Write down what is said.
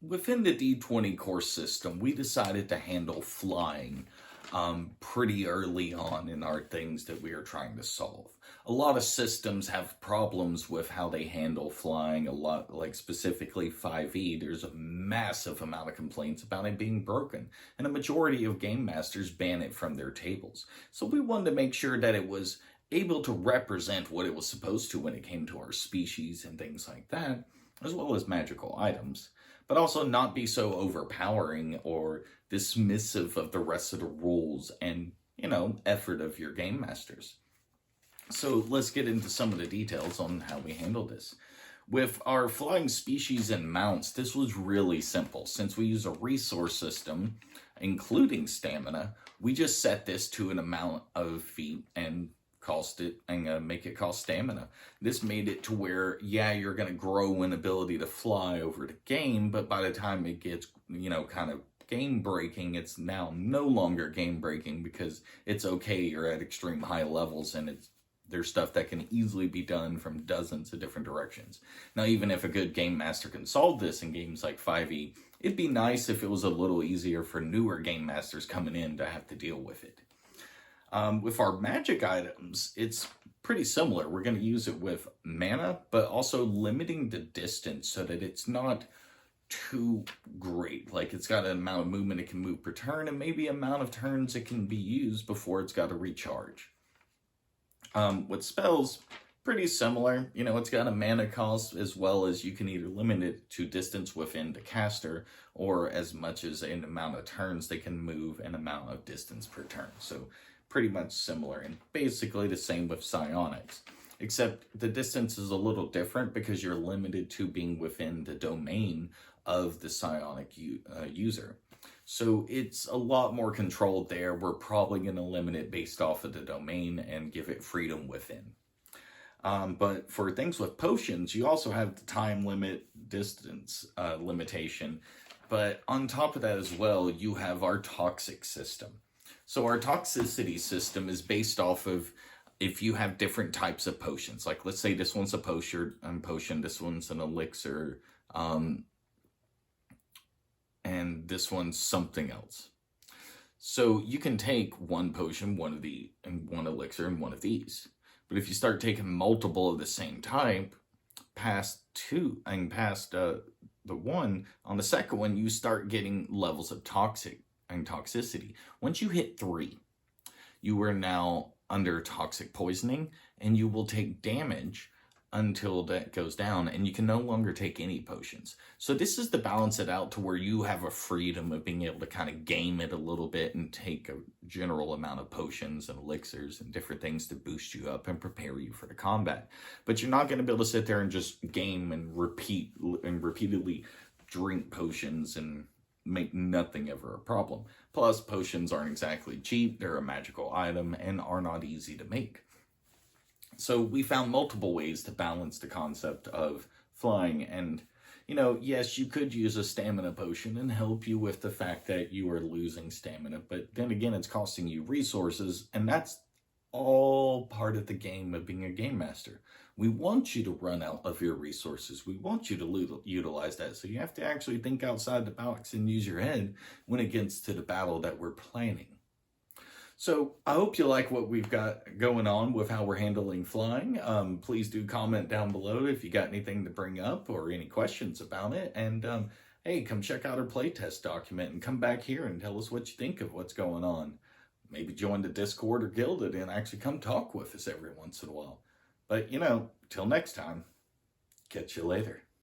Within the D20 course system, we decided to handle flying pretty early on in our things that we are trying to solve. A lot of systems have problems with how they handle flying. A lot, like specifically 5e, there's a massive amount of complaints about it being broken, and a majority of game masters ban it from their tables. So we wanted to make sure that it was able to represent what it was supposed to when it came to our species and things like that, as well as magical items, but also not be so overpowering or dismissive of the rest of the rules and, effort of your game masters. So let's get into some of the details on how we handle this. With our flying species and mounts, this was really simple. Since we use a resource system, including stamina, we just set this to an amount of feet and cost it and make it cost stamina. This made it to where, yeah, you're going to grow an ability to fly over the game, but by the time it gets, kind of game breaking, it's now no longer game breaking because it's okay, you're at extreme high levels and there's stuff that can easily be done from dozens of different directions. Now, even if a good game master can solve this in games like 5e, it'd be nice if it was a little easier for newer game masters coming in to have to deal with it. With our magic items, it's pretty similar. We're going to use it with mana, but also limiting the distance so that it's not too great. Like, it's got an amount of movement it can move per turn and maybe amount of turns it can be used before it's got to recharge. With spells, pretty similar. It's got a mana cost, as well as you can either limit it to distance within the caster or as much as an amount of turns they can move and amount of distance per turn. So pretty much similar, and basically the same with psionics, except the distance is a little different because you're limited to being within the domain of the psionic user. So it's a lot more controlled there. We're probably going to limit it based off of the domain and give it freedom within. But for things with potions, you also have the time limit, distance limitation. But on top of that as well, you have our toxic system. So our toxicity system is based off of if you have different types of potions. Like, let's say this one's a potion, this one's an elixir, and this one's something else. So you can take one potion, one elixir, and one of these. But if you start taking multiple of the same type, past the one, on the second one, you start getting levels of toxicity. Once you hit 3, you are now under toxic poisoning, and you will take damage until that goes down, and you can no longer take any potions. So this is to balance it out to where you have a freedom of being able to kind of game it a little bit and take a general amount of potions and elixirs and different things to boost you up and prepare you for the combat. But you're not going to be able to sit there and just game and repeatedly drink potions and make nothing ever a problem. Plus, potions aren't exactly cheap. They're a magical item and are not easy to make. So we found multiple ways to balance the concept of flying. And, yes, you could use a stamina potion and help you with the fact that you are losing stamina. But then again, it's costing you resources. And that's all part of the game of being a game master. We want you to run out of your resources. We want you to utilize that. So you have to actually think outside the box and use your head when it gets to the battle that we're planning. So I hope you like what we've got going on with how we're handling flying. Please do comment down below if you got anything to bring up or any questions about it. And hey, come check out our playtest document and come back here and tell us what you think of what's going on. Maybe join the Discord or Guilded and actually come talk with us every once in a while. But, till next time, catch you later.